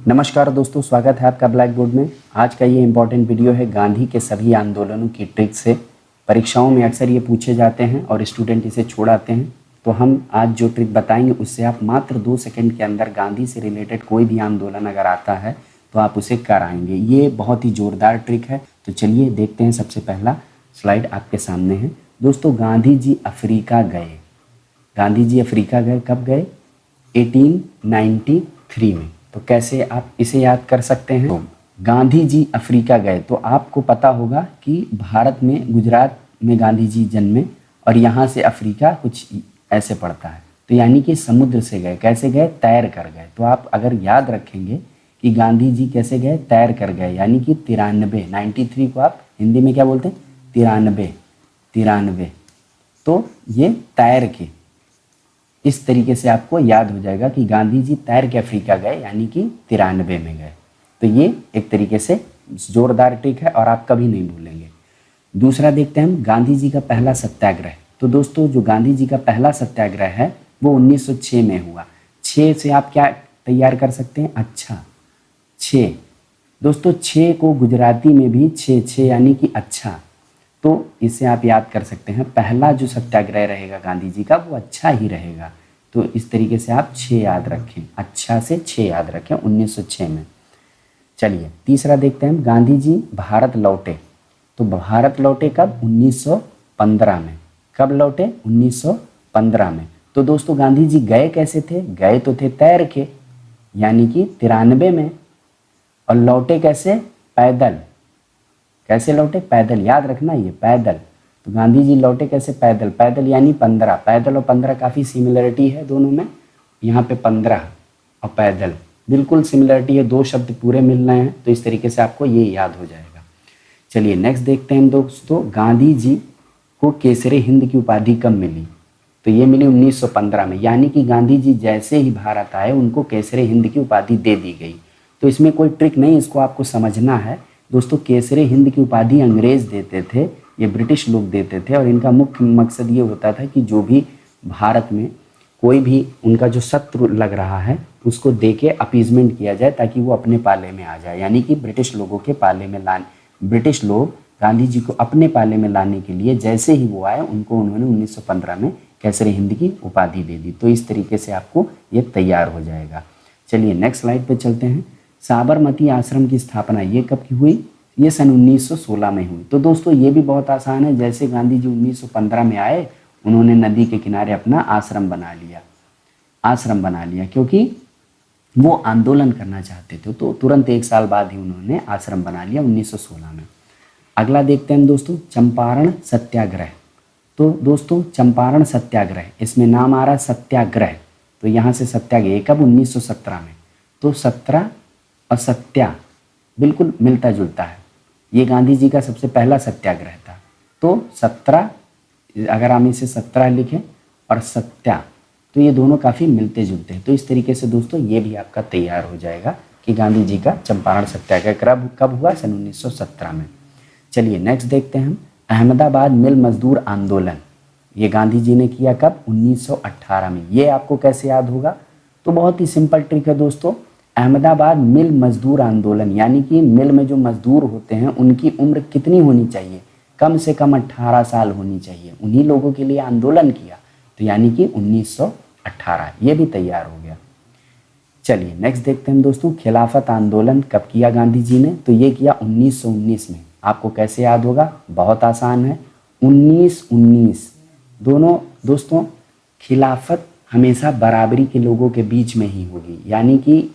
नमस्कार दोस्तों, स्वागत है आपका ब्लैक बोर्ड में। आज का ये इम्पॉर्टेंट वीडियो है गांधी के सभी आंदोलनों की ट्रिक से। परीक्षाओं में अक्सर ये पूछे जाते हैं और स्टूडेंट इसे छोड़ आते हैं। तो हम आज जो ट्रिक बताएंगे उससे आप मात्र 2 सेकंड के अंदर गांधी से रिलेटेड कोई भी आंदोलन अगर आता है तो आप उसे कराएंगे। ये बहुत ही ज़ोरदार ट्रिक है। तो चलिए देखते हैं। सबसे पहला स्लाइड आपके सामने है। दोस्तों, गांधी जी अफ्रीका गए। गांधी जी अफ्रीका गए कब गए? 1893 में। तो कैसे आप इसे याद कर सकते हैं? तो गांधी जी अफ्रीका गए तो आपको पता होगा कि भारत में गुजरात में गांधी जी जन्मे और यहाँ से अफ्रीका कुछ ऐसे पड़ता है। तो यानी कि समुद्र से गए। कैसे गए? तैर कर गए। तो आप अगर याद रखेंगे कि गांधी जी कैसे गए? तैर कर गए। यानी कि 93 को आप हिंदी में क्या बोलते हैं? 93। तो ये तैर के, इस तरीके से आपको याद हो जाएगा कि गांधी जी तैर के अफ्रीका गए, यानी कि 93 में गए। तो ये एक तरीके से जोरदार ट्रिक है और आप कभी नहीं भूलेंगे। दूसरा देखते हैं हम, गांधी जी का पहला सत्याग्रह। तो दोस्तों, जो गांधी जी का पहला सत्याग्रह है वो 1906 में हुआ। 6 से आप क्या तैयार कर सकते हैं? अच्छा, 6। दोस्तों, 6 को गुजराती में भी 6 यानी कि अच्छा। तो इसे आप याद कर सकते हैं। पहला जो सत्याग्रह रहेगा गांधी जी का वो अच्छा ही रहेगा। तो इस तरीके से आप 6 याद रखें। अच्छा से 6 याद रखें 1906 में। चलिए तीसरा देखते हैं। गांधी जी भारत लौटे। तो भारत लौटे कब? 1915 में। कब लौटे? 1915 में। तो दोस्तों, गांधी जी गए कैसे थे? गए तो थे तैर के, यानी कि 93 में। और लौटे कैसे? पैदल। कैसे लौटे? पैदल। याद रखना ये पैदल। तो गांधी जी लौटे कैसे? पैदल। पैदल यानी 15। पैदल और 15 काफ़ी सिमिलरिटी है दोनों में। यहाँ पे 15 और पैदल बिल्कुल सिमिलरिटी है। 2 शब्द पूरे मिल रहे हैं। तो इस तरीके से आपको ये याद हो जाएगा। चलिए नेक्स्ट देखते हैं दोस्तों। गांधी जी को केसरे हिंद की उपाधि कब मिली? तो ये मिली 1915 में। यानी कि गांधी जी जैसे ही भारत आए उनको केसरे हिंद की उपाधि दे दी गई। तो इसमें कोई ट्रिक नहीं, इसको आपको समझना है। दोस्तों, केसरे हिंद की उपाधि अंग्रेज देते थे, ये ब्रिटिश लोग देते थे। और इनका मुख्य मकसद ये होता था कि जो भी भारत में कोई भी उनका जो शत्रु लग रहा है उसको दे के अपीजमेंट किया जाए ताकि वो अपने पाले में आ जाए। यानी कि ब्रिटिश लोगों के पाले में ब्रिटिश लोग गांधी जी को अपने पाले में लाने के लिए जैसे ही वो आए उनको उन्होंने 1915 में केसरे हिंद की उपाधि दे दी। तो इस तरीके से आपको ये तैयार हो जाएगा। चलिए नेक्स्ट स्लाइड पे चलते हैं। साबरमती आश्रम की स्थापना ये कब की हुई? ये सन 1916 में हुई। तो दोस्तों, ये भी बहुत आसान है। जैसे गांधी जी 1915 में आए, उन्होंने नदी के किनारे अपना आश्रम बना लिया क्योंकि वो आंदोलन करना चाहते थे। तो तुरंत 1 साल बाद ही उन्होंने आश्रम बना लिया 1916 में। अगला देखते हैं दोस्तों, चंपारण सत्याग्रह। तो दोस्तों, चंपारण सत्याग्रह, इसमें नाम आ रहा है सत्याग्रह। तो यहाँ से सत्याग्रह कब? 1917 में। तो 17 और सत्या बिल्कुल मिलता जुलता है। ये गांधी जी का सबसे पहला सत्याग्रह था। तो 17, अगर हम इसे 17 लिखें और सत्या, तो ये दोनों काफ़ी मिलते जुलते हैं। तो इस तरीके से दोस्तों ये भी आपका तैयार हो जाएगा कि गांधी जी का चंपारण सत्याग्रह कब हुआ? सन 1917 में। चलिए नेक्स्ट देखते हैं हम। अहमदाबाद मिल मजदूर आंदोलन, ये गांधी जी ने किया कब? 1918 में। ये आपको कैसे याद होगा? तो बहुत ही सिंपल ट्रिक है दोस्तों। अहमदाबाद मिल मजदूर आंदोलन, यानी कि मिल में जो मजदूर होते हैं उनकी उम्र कितनी होनी चाहिए? कम से कम 18 साल होनी चाहिए। उन्हीं लोगों के लिए आंदोलन किया। तो यानी कि 1918। ये भी तैयार हो गया। चलिए नेक्स्ट देखते हैं दोस्तों। खिलाफत आंदोलन कब किया गांधी जी ने? तो ये किया 1919 में। आपको कैसे याद होगा? बहुत आसान है। 1919 दोनों दोस्तों, खिलाफत हमेशा बराबरी के लोगों के बीच में ही होगी। यानी कि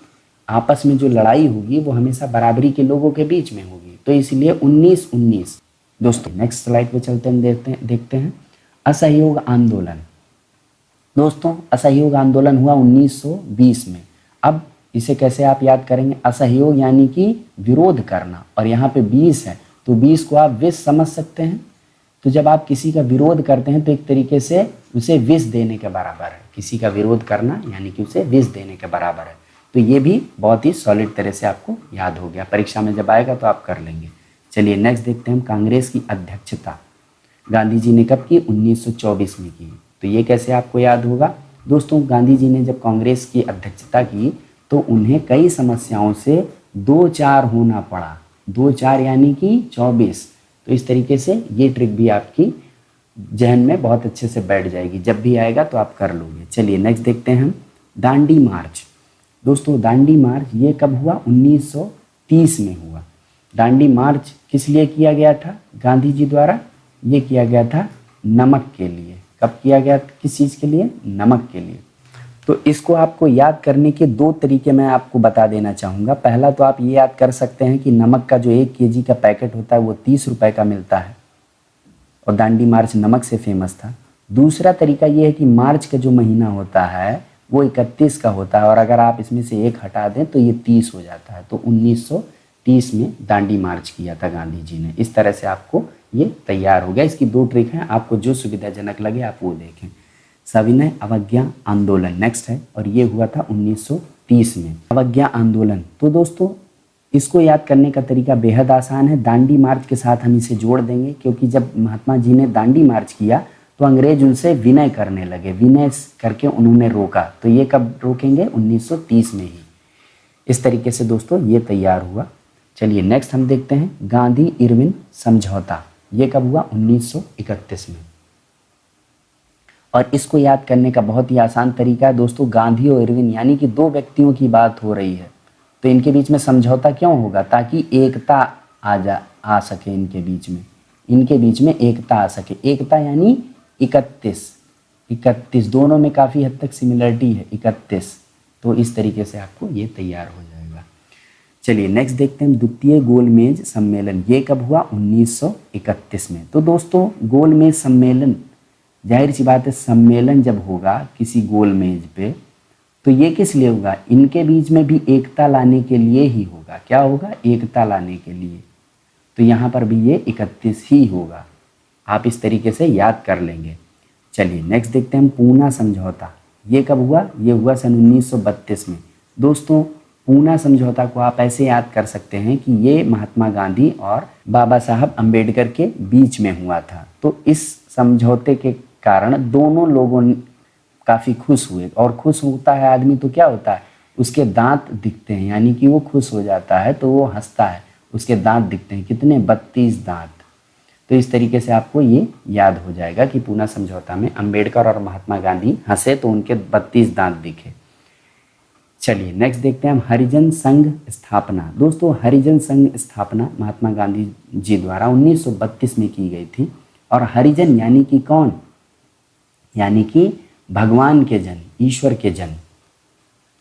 आपस में जो लड़ाई होगी वो हमेशा बराबरी के लोगों के बीच में होगी। तो इसलिए 1919। दोस्तों नेक्स्ट स्लाइड पे चलते हैं, देखते हैं असहयोग आंदोलन। दोस्तों, असहयोग आंदोलन हुआ 1920 में। अब इसे कैसे आप याद करेंगे? असहयोग यानी कि विरोध करना, और यहाँ पे 20 है तो 20 को आप विष समझ सकते हैं। तो जब आप किसी का विरोध करते हैं तो एक तरीके से उसे विष देने के बराबर है। किसी का विरोध करना यानी कि उसे विष देने के बराबर है। तो ये भी बहुत ही सॉलिड तरह से आपको याद हो गया। परीक्षा में जब आएगा तो आप कर लेंगे। चलिए नेक्स्ट देखते हैं हम। कांग्रेस की अध्यक्षता गांधी जी ने कब की? 1924 में की। तो ये कैसे आपको याद होगा? दोस्तों, गांधी जी ने जब कांग्रेस की अध्यक्षता की तो उन्हें कई समस्याओं से 2-4 होना पड़ा। 2-4 यानी कि 24। तो इस तरीके से ये ट्रिक भी आपकी जहन में बहुत अच्छे से बैठ जाएगी, जब भी आएगा तो आप कर लोगे। चलिए नेक्स्ट देखते हैं हम दांडी मार्च। दोस्तों दांडी मार्च ये कब हुआ? 1930 में हुआ। दांडी मार्च किस लिए किया गया था गांधी जी द्वारा? ये किया गया था नमक के लिए। कब किया गया? किस चीज़ के लिए? नमक के लिए। तो इसको आपको याद करने के 2 तरीके मैं आपको बता देना चाहूँगा। पहला तो आप ये याद कर सकते हैं कि नमक का जो 1 kg का पैकेट होता है वो 30 रुपए का मिलता है और दांडी मार्च नमक से फेमस था। दूसरा तरीका ये है कि मार्च का जो महीना होता है वो 31 का होता है और अगर आप इसमें से 1 हटा दें तो ये 30 हो जाता है। तो 1930 में दांडी मार्च किया था गांधी जी ने। इस तरह से आपको ये तैयार हो गया। इसकी 2 ट्रिक हैं, आपको जो सुविधाजनक लगे आप वो देखें। सविनय अवज्ञा आंदोलन नेक्स्ट है और ये हुआ था 1930 में। अवज्ञा आंदोलन, तो दोस्तों इसको याद करने का तरीका बेहद आसान है। दांडी मार्च के साथ हम इसे जोड़ देंगे क्योंकि जब महात्मा जी ने दांडी मार्च किया तो अंग्रेज उनसे विनय करने लगे। विनय करके उन्होंने रोका। तो ये कब रोकेंगे? 1930 में ही। इस तरीके से दोस्तों ये तैयार हुआ। चलिए नेक्स्ट हम देखते हैं गांधी इरविन समझौता। ये कब हुआ? 1931 में। और इसको याद करने का बहुत ही आसान तरीका है दोस्तों। गांधी और इरविन यानी कि 2 व्यक्तियों की बात हो रही है तो इनके बीच में समझौता क्यों होगा? ताकि एकता आ सके इनके बीच में। इनके बीच में एकता आ सके। एकता यानी 31 दोनों में काफ़ी हद तक सिमिलरिटी है 31। तो इस तरीके से आपको ये तैयार हो जाएगा। चलिए नेक्स्ट देखते हैं द्वितीय गोलमेज सम्मेलन। ये कब हुआ? 1931 में। तो दोस्तों गोलमेज सम्मेलन, जाहिर सी बात है सम्मेलन जब होगा किसी गोलमेज पे तो ये किस लिए होगा? इनके बीच में भी एकता लाने के लिए ही होगा। क्या होगा? एकता लाने के लिए। तो यहाँ पर भी ये 31 ही होगा। आप इस तरीके से याद कर लेंगे। चलिए नेक्स्ट देखते हैं पूना समझौता। ये कब हुआ? ये हुआ सन 1932 में। दोस्तों पूना समझौता को आप ऐसे याद कर सकते हैं कि ये महात्मा गांधी और बाबा साहब अम्बेडकर के बीच में हुआ था। तो इस समझौते के कारण दोनों लोगों काफ़ी खुश हुए। और खुश होता है आदमी तो क्या होता है? उसके दांत दिखते हैं, यानी कि वो खुश हो जाता है तो वो हंसता है, उसके दांत दिखते हैं। कितने? 32 दांत। तो इस तरीके से आपको ये याद हो जाएगा कि पूना समझौता में अम्बेडकर और महात्मा गांधी हंसे तो उनके 32 दांत दिखे। चलिए नेक्स्ट देखते हैं हम हरिजन संघ स्थापना। दोस्तों हरिजन संघ स्थापना महात्मा गांधी जी द्वारा 1932 में की गई थी। और हरिजन यानी कि कौन? यानी कि भगवान के जन, ईश्वर के जन।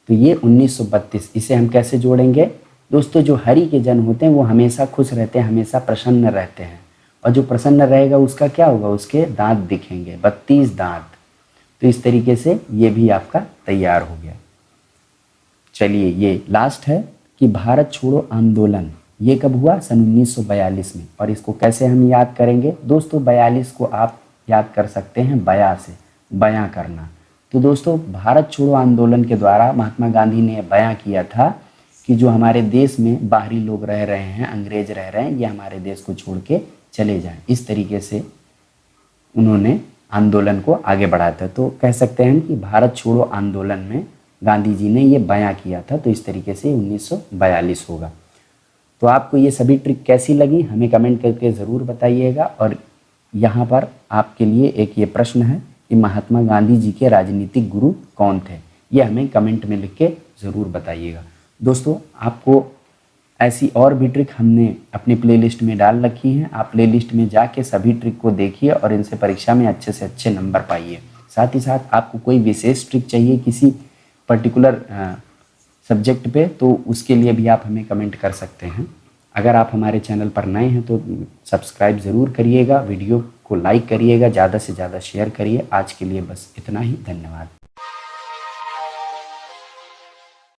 तो ये 1932, इसे हम कैसे जोड़ेंगे? दोस्तों जो हरि के जन होते हैं वो हमेशा खुश रहते हैं, हमेशा प्रसन्न रहते हैं। और जो प्रसन्न रहेगा उसका क्या होगा? उसके दांत दिखेंगे, 32 दांत। तो इस तरीके से ये भी आपका तैयार हो गया। चलिए ये लास्ट है कि भारत छोड़ो आंदोलन। ये कब हुआ? सन 1942 में। और इसको कैसे हम याद करेंगे? दोस्तों 42 को आप याद कर सकते हैं बया से, बयां करना। तो दोस्तों भारत छोड़ो आंदोलन के द्वारा महात्मा गांधी ने बयां किया था कि जो हमारे देश में बाहरी लोग रह रहे हैं, अंग्रेज रह रहे हैं, ये हमारे देश को छोड़ के चले जाएं। इस तरीके से उन्होंने आंदोलन को आगे बढ़ाया था। तो कह सकते हैं कि भारत छोड़ो आंदोलन में गांधी जी ने ये बयां किया था। तो इस तरीके से 1942 होगा। तो आपको ये सभी ट्रिक कैसी लगी हमें कमेंट करके ज़रूर बताइएगा। और यहाँ पर आपके लिए एक ये प्रश्न है कि महात्मा गांधी जी के राजनीतिक गुरु कौन थे? ये हमें कमेंट में लिख के ज़रूर बताइएगा। दोस्तों आपको ऐसी और भी ट्रिक हमने अपनी प्लेलिस्ट में डाल रखी हैं। आप प्लेलिस्ट में जाके सभी ट्रिक को देखिए और इनसे परीक्षा में अच्छे से अच्छे नंबर पाइए। साथ ही साथ आपको कोई विशेष ट्रिक चाहिए किसी पर्टिकुलर सब्जेक्ट पे तो उसके लिए भी आप हमें कमेंट कर सकते हैं। अगर आप हमारे चैनल पर नए हैं तो सब्सक्राइब ज़रूर करिएगा, वीडियो को लाइक करिएगा, ज़्यादा से ज़्यादा शेयर करिए। आज के लिए बस इतना ही, धन्यवाद।